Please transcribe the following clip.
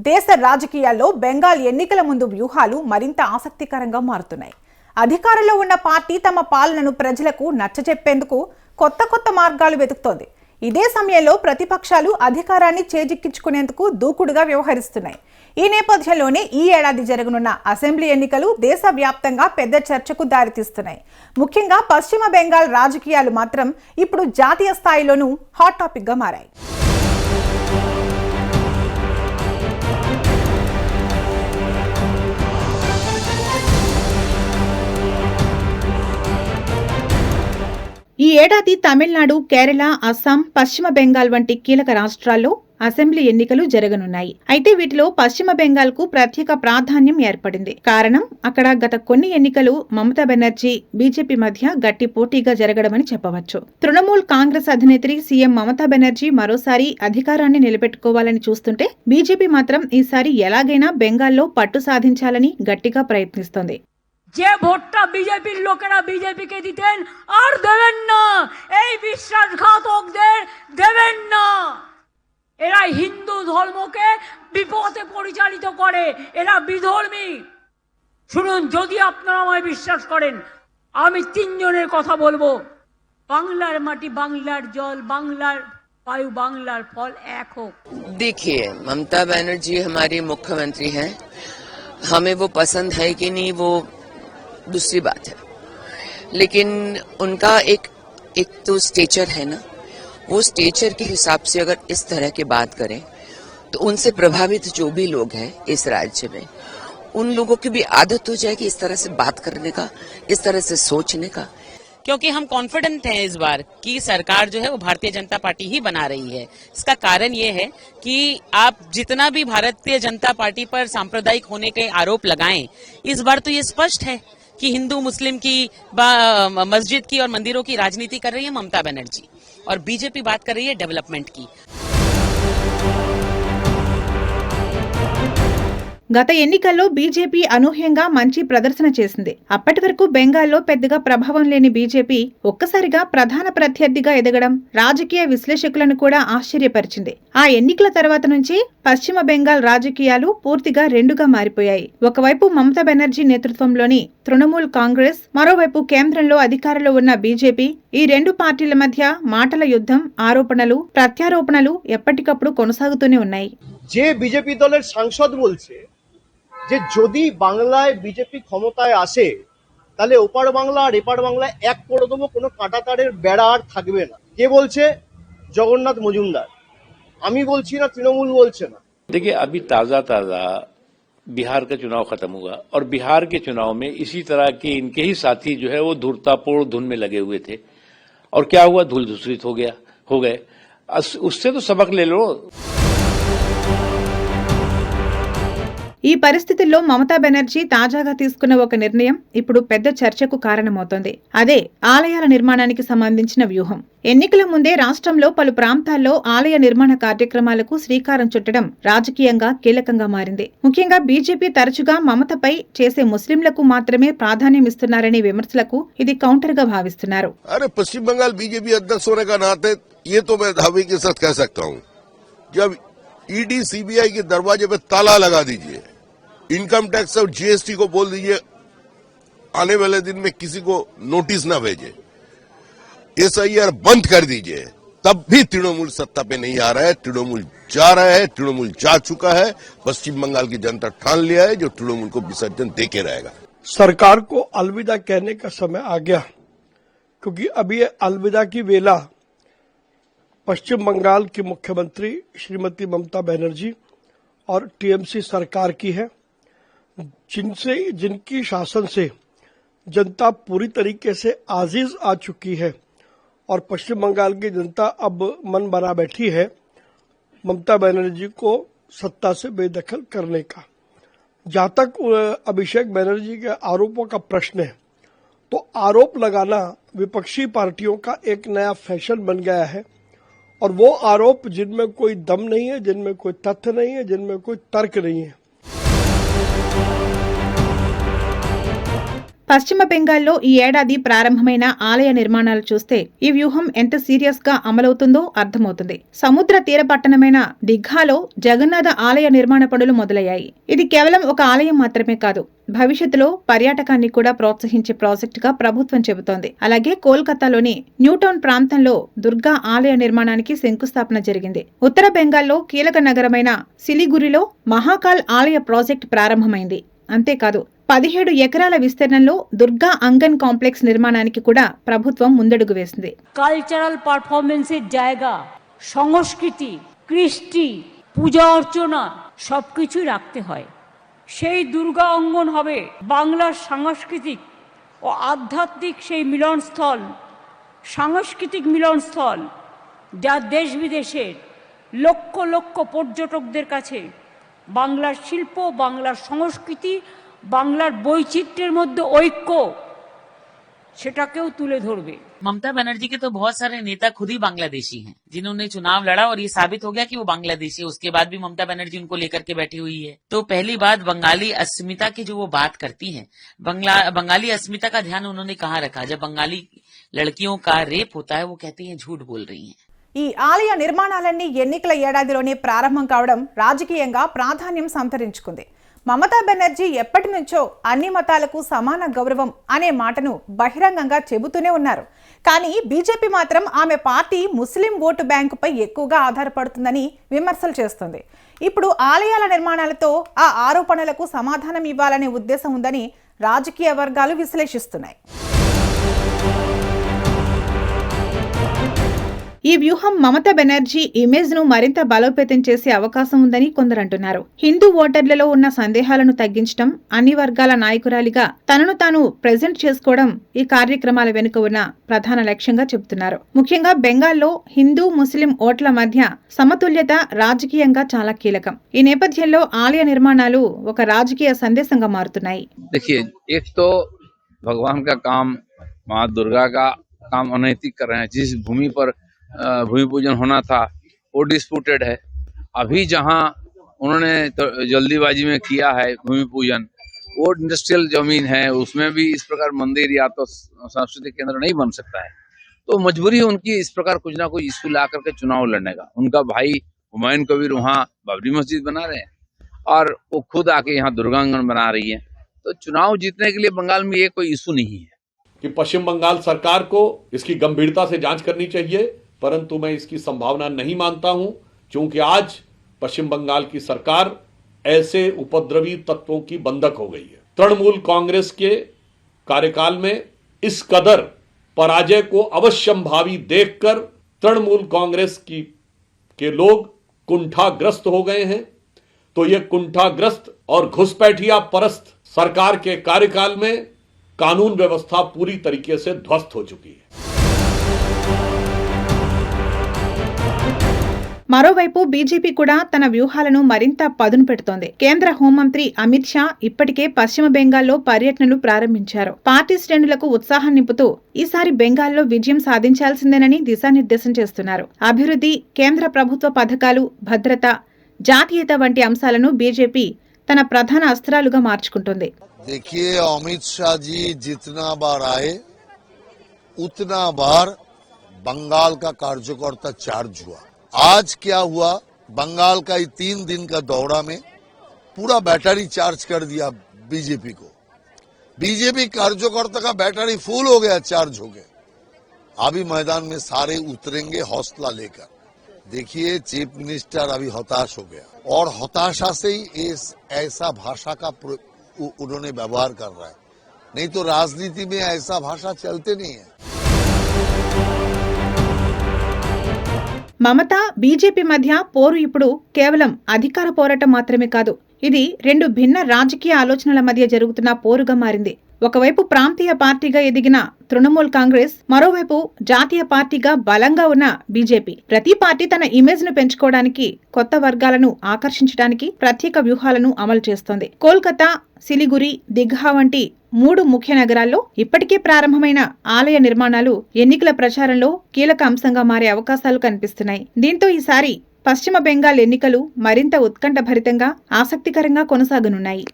దేశ రాజకీయాల్లో బెంగాల్ ఎన్నికల ముందు వ్యూహాలు మరింత ఆసక్తికరంగా మారుతున్నాయి. అధికారంలో ఉన్న పార్టీ తమ పాలనను ప్రజలకు నచ్చజెప్పేందుకు కొత్త మార్గాలు వెతుకుతోంది. ఇదే సమయంలో ప్రతిపక్షాలు అధికారాన్ని చేజిక్కించుకునేందుకు దూకుడుగా వ్యవహరిస్తున్నాయి. ఈ నేపథ్యంలోనే ఈ ఏడాది జరగనున్న అసెంబ్లీ ఎన్నికలు దేశవ్యాప్తంగా పెద్ద చర్చకు దారితీస్తున్నాయి. ముఖ్యంగా పశ్చిమ బెంగాల్ రాజకీయాలు మాత్రం ఇప్పుడు జాతీయ స్థాయిలోనూ హాట్ టాపిక్ గా మారాయి. ఈ ఏడాది తమిళనాడు, కేరళ, అస్సాం, పశ్చిమ బెంగాల్ వంటి కీలక రాష్ట్రాల్లో అసెంబ్లీ ఎన్నికలు జరగనున్నాయి. అయితే వీటిలో పశ్చిమ బెంగాల్ కు ప్రత్యేక ప్రాధాన్యం ఏర్పడింది. కారణం అక్కడ గత కొన్ని ఎన్నికలు మమతా బెనర్జీ, బీజేపీ మధ్య గట్టి పోటీగా జరగడమని చెప్పవచ్చు. తృణమూల్ కాంగ్రెస్ అధినేత్రి సీఎం మమతా బెనర్జీ మరోసారి అధికారాన్ని నిలబెట్టుకోవాలని చూస్తుంటే, బీజేపీ మాత్రం ఈసారి ఎలాగైనా బెంగాల్లో పట్టు సాధించాలని గట్టిగా ప్రయత్నిస్తోంది. যে ভোটটা বিজেপির লোকেরা বিজেপিকে দিতেন আর দেবেন না, এই বিশ্বাসঘাতকদের দেবেন না। এরা হিন্দু ধর্মকে বিপথে পরিচালিত করে, এরা বিধর্মী। শুনুন, যদি আপনারা আমায় বিশ্বাস করেন, আমি তিনজনের কথা বলবো। বাংলার মাটি, বাংলার জল, বাংলার वायु, बांग्लार फल एक हो। देखिए, ममता बनर्जी हमारी मुख्यमंत्री हैं, हमें वो पसंद है कि नहीं वो दूसरी बात है, लेकिन उनका एक तो स्टेचर है ना, वो स्टेचर के हिसाब से अगर इस तरह की बात करें तो उनसे प्रभावित जो भी लोग हैं इस राज्य में, उन लोगों की भी आदत हो जाएगी इस तरह से बात करने का, इस तरह से सोचने का। क्योंकि हम कॉन्फिडेंट हैं इस बार कि सरकार जो है वो भारतीय जनता पार्टी ही बना रही है। इसका कारण ये है कि आप जितना भी भारतीय जनता पार्टी पर सांप्रदायिक होने के आरोप लगाएं, इस बार तो ये स्पष्ट है कि हिंदू मुस्लिम की, मस्जिद की और मंदिरों की राजनीति कर रही है ममता बनर्जी, और बीजेपी बात कर रही है डेवलपमेंट की। గత ఎన్నికల్లో బీజేపీ అనూహ్యంగా మంచి ప్రదర్శన చేసింది. అప్పటి వరకు బెంగాల్లో పెద్దగా ప్రభావం లేని బీజేపీ ఒక్కసారిగా ప్రధాన ప్రత్యర్థిగా ఎదగడం రాజకీయ విశ్లేషకులను కూడా ఆశ్చర్యపరిచింది. ఆ ఎన్నికల తర్వాత నుంచి పశ్చిమ బెంగాల్ రాజకీయాలు పూర్తిగా రెండుగా మారిపోయాయి. ఒకవైపు మమతా బెనర్జీ నేతృత్వంలోని తృణమూల్ కాంగ్రెస్, మరోవైపు కేంద్రంలో అధికారంలో ఉన్న బీజేపీ. ఈ రెండు పార్టీల మధ్య మాటల యుద్ధం, ఆరోపణలు, ప్రత్యారోపణలు ఎప్పటికప్పుడు కొనసాగుతూనే ఉన్నాయి. যে বিজেপি দলের সাংসদ বলছে যে যদি বাংলায় বিজেপি ক্ষমতায় আসে তাহলে ওপার বাংলা আর এপার বাংলায় এক করে দেবো, কোনো কাঁটাতারের বেড়া আর থাকবে না। কে বলছে? জগন্নাথ মজুমদার। আমি বলছি না, তৃণমূল বলছে না। देखिए, अभी ताजा बिहार का चुनाव खत्म हुआ और बिहार के चुनाव में इसी तरह के इनके ही साथी जो है वो धूर्तापूर्ण धुन में लगे हुए थे, और क्या हुआ, धूल धूसरित हो गए। उससे तो सबक ले लो। ఈ పరిస్థితుల్లో మమతా బెనర్జీ తాజాగా తీసుకున్న ఒక నిర్ణయం ఇప్పుడు పెద్ద చర్చకు కారణమవుతోంది. అదే ఆలయాల నిర్మాణానికి సంబంధించిన వ్యూహం. ఎన్నికల ముందే రాష్ట్రంలో పలు ప్రాంతాల్లో ఆలయ నిర్మాణ కార్యక్రమాలకు శ్రీకారం చుట్టడం రాజకీయంగా కీలకంగా మారింది. ముఖ్యంగా బీజేపీ తరచుగా మమతపై చేసే ముస్లింలకు మాత్రమే ప్రాధాన్యం ఇస్తున్నారనే విమర్శలకు ఇది కౌంటర్ గా భావిస్తున్నారు. अरे पश्चिम बंगाल बीजेपी अध्यक्ष होने का नाते ये तो मैं दावे के साथ कह सकता हूँ, जब ईडी सीबीआई के दरवाजे पे ताला लगा दीजिए, इनकम टैक्स और जीएसटी को बोल दीजिए आने वाले दिन में किसी को नोटिस ना भेजे, एसआईआर बंद कर दीजिए, तब भी तृणमूल सत्ता पे नहीं आ रहा है। तृणमूल जा रहा है, तृणमूल जा चुका है। पश्चिम बंगाल की जनता ठान लिया है जो तृणमूल को विसर्जन देके रहेगा। सरकार को अलविदा कहने का समय आ गया, क्योंकि अभी अलविदा की वेला पश्चिम बंगाल की मुख्यमंत्री श्रीमती ममता बनर्जी और टीएमसी सरकार की है, जिनकी शासन से जनता पूरी तरीके से आजीज आ चुकी है, और पश्चिम बंगाल की जनता अब मन बना बैठी है ममता बनर्जी को सत्ता से बेदखल करने का। जहां तक अभिषेक बनर्जी के आरोपों का प्रश्न है, तो आरोप लगाना विपक्षी पार्टियों का एक नया फैशन बन गया है, और वो आरोप जिनमें कोई दम नहीं है, जिनमें कोई तथ्य नहीं है, जिनमें कोई तर्क नहीं है। పశ్చిమ బెంగాల్లో ఈ ఏడాది ప్రారంభమైన ఆలయ నిర్మాణాలు చూస్తే ఈ వ్యూహం ఎంత సీరియస్ గా అమలవుతుందో అర్థమవుతుంది. సముద్ర తీర పట్టణమైన దిఘాలో జగన్నాథ ఆలయ నిర్మాణ పనులు మొదలయ్యాయి. ఇది కేవలం ఒక ఆలయం మాత్రమే కాదు, భవిష్యత్తులో పర్యాటకాన్ని కూడా ప్రోత్సహించే ప్రాజెక్టుగా ప్రభుత్వం చెబుతోంది. అలాగే కోల్కతాలోని న్యూటౌన్ ప్రాంతంలో దుర్గా ఆలయ నిర్మాణానికి శంకుస్థాపన జరిగింది. ఉత్తర బెంగాల్లో కీలక నగరమైన సిలిగురిలో మహాకాల్ ఆలయ ప్రాజెక్టు ప్రారంభమైంది. అంతేకాదు 17 ఎకరాల విస్తీర్ణంలో దుర్గా అంగన్ కాంప్లెక్స్ నిర్మాణానికి కూడా ప్రభుత్వం ముందడుగు వేసింది. কালচারাল পারফরমেন্সের জায়গা, সংস্কৃতি, কৃষ্টি, পূজা অর্চনা সবকিছুই রাখতে হয়। সেই দুর্গা অঙ্গন হবে বাংলার সাংস্কৃতিক ও আধ্যাত্মিক সেই মিলনস্থল, সাংস্কৃতিক মিলনস্থল যা দেশ বিদেশের লক্ষ লক্ষ পর্যটকদের কাছে বাংলার শিল্প, বাংলার সংস্কৃতি, বাংলার বৈচিত্র্যের মধ্যে ঐক্য সেটাকেও তুলে ধরবে। ममता बनर्जी के तो बहुत सारे नेता खुद ही बांग्लादेशी हैं, जिन्होंने चुनाव लड़ा और ये साबित हो गया कि वो बांग्लादेशी है। उसके बाद भी ममता बनर्जी उनको लेकर के बैठी हुई है। तो पहली बात, बंगाली अस्मिता की जो वो बात करती हैं, बंगाली अस्मिता का ध्यान उन्होंने कहाँ रखा? जब बंगाली लड़कियों का रेप होता है वो कहती हैं झूठ बोल रही हैं। ఈ ఆలయ నిర్మాణాలన్నీ ఎన్నికల ఏడాదిలోనే ప్రారంభం కావడం రాజకీయంగా ప్రాధాన్యం సంతరించుకుంది. మమతా బెనర్జీ ఎప్పటి నుంచో అన్ని మతాలకు సమాన గౌరవం అనే మాటను బహిరంగంగా చెబుతూనే ఉన్నారు. కానీ బీజేపీ మాత్రం ఆమె పార్టీ ముస్లిం ఓటు బ్యాంకుపై ఎక్కువగా ఆధారపడుతుందని విమర్శలు చేస్తుంది. ఇప్పుడు ఆలయాల నిర్మాణాలతో ఆ ఆరోపణలకు సమాధానం ఇవ్వాలనే ఉద్దేశం ఉందని రాజకీయ వర్గాలు విశ్లేషిస్తున్నాయి. ఈ వ్యూహం మమతా బెనర్జీ ఇమేజ్ ను మరింత బలోపేతం చేసే అవకాశం ఉందని కొందరు అంటున్నారు. హిందూ ఓటర్లలో ఉన్న సందేహాలను తగ్గించడం, అన్ని వర్గాల నాయకురాలిగా తనను తాను ప్రెజెంట్ చేసుకోవడం ఈ కార్యక్రమాల వెనుక ఉన్న ప్రధాన లక్ష్యంగా చెబుతున్నారు. ముఖ్యంగా బెంగాల్లో హిందూ ముస్లిం ఓట్ల మధ్య సమతుల్యత రాజకీయంగా చాలా కీలకం. ఈ నేపథ్యంలో ఆలయ నిర్మాణాలు ఒక రాజకీయ సందేశంగా మారుతున్నాయి. भगवान का काम, माँ दुर्गा का काम अनैतिक कर रहे हैं। जिस भूमि पर भूमि पूजन होना था वो डिस्प्यूटेड है। अभी जहां उन्होंने तो जल्दीबाजी में किया है भूमि पूजन, वो इंडस्ट्रियल जमीन है, उसमें भी इस प्रकार मंदिर या तो सांस्कृतिक केंद्र नहीं बन सकता है। तो मजबूरी है उनकी इस प्रकार कुछ ना कुछ इशू ला करके चुनाव लड़ने का। उनका भाई हुमायूं कबीर वहाँ बाबरी मस्जिद बना रहे हैं और वो खुद आके यहाँ दुर्गांगन बना रही है। तो चुनाव जीतने के लिए बंगाल में ये कोई इशू नहीं है कि पश्चिम बंगाल सरकार को इसकी गंभीरता से जांच करनी चाहिए, परंतु मैं इसकी संभावना नहीं मानता हूं, क्योंकि आज पश्चिम बंगाल की सरकार ऐसे उपद्रवी तत्वों की बंधक हो गई है। तृणमूल कांग्रेस के कार्यकाल में इस कदर पराजय को अवश्यंभावी देखकर तृणमूल कांग्रेस के लोग कुंठाग्रस्त हो गए हैं। तो ये कुंठाग्रस्त और घुसपैठिया परस्त सरकार के कार्यकाल में कानून व्यवस्था पूरी तरीके से ध्वस्त हो चुकी है। మరోవైపు బీజేపీ కూడా తన వ్యూహాలను మరింత పదును పెడుతోంది. కేంద్ర హోంమంత్రి అమిత్ షా ఇప్పటికే పశ్చిమ బెంగాల్లో పర్యటనలు ప్రారంభించారు. పార్టీ శ్రేణులకు ఉత్సాహం నింపుతూ ఈసారి బెంగాల్లో విజయం సాధించాల్సిందేనని దిశానిర్దేశం చేస్తున్నారు. అభివృద్ధి, కేంద్ర ప్రభుత్వ పథకాలు, భద్రత, జాతీయత వంటి అంశాలను బీజేపీ తన ప్రధాన అస్త్రాలుగా మార్చుకుంటుంది. देखिए, अमित शाह जी जितना बार आए उतना बार बंगाल का कार्यकर्ता चार्ज हुआ। आज क्या हुआ, बंगाल का 3 दिन का दौरा में पूरा बैटरी चार्ज कर दिया बीजेपी को। बीजेपी कार्यकर्ता का बैटरी फुल हो गया, चार्ज हो गया। अभी मैदान में सारे उतरेंगे हौसला लेकर। देखिए, चीफ मिनिस्टर अभी हताश हो गया और हताशा से ही ऐसा भाषा का उन्होंने व्यवहार कर रहा है, नहीं तो राजनीति में ऐसा भाषा चलते नहीं है। మమత, బీజేపీ మధ్య పోరు ఇప్పుడు కేవలం అధికార పోరాటం మాత్రమే కాదు, ఇది 2 భిన్న రాజకీయ ఆలోచనల మధ్య జరుగుతున్న పోరుగా మారింది. ఒకవైపు ప్రాంతీయ పార్టీగా ఎదిగిన తృణమూల్ కాంగ్రెస్, మరోవైపు జాతీయ పార్టీగా బలంగా ఉన్న బీజేపీ. ప్రతి పార్టీ తన ఇమేజ్ ను పెంచుకోవడానికి, కొత్త వర్గాలను ఆకర్షించడానికి ప్రత్యేక వ్యూహాలను అమలు చేస్తోంది. కోల్కతా, సిలిగురి, దిఘా వంటి 3 ముఖ్య నగరాల్లో ఇప్పటికే ప్రారంభమైన ఆలయ నిర్మాణాలు ఎన్నికల ప్రచారంలో కీలక అంశంగా మారే అవకాశాలు కనిపిస్తున్నాయి. దీంతో ఈసారి పశ్చిమ బెంగాల్ ఎన్నికలు మరింత ఉత్కంఠభరితంగా, ఆసక్తికరంగా కొనసాగనున్నాయి.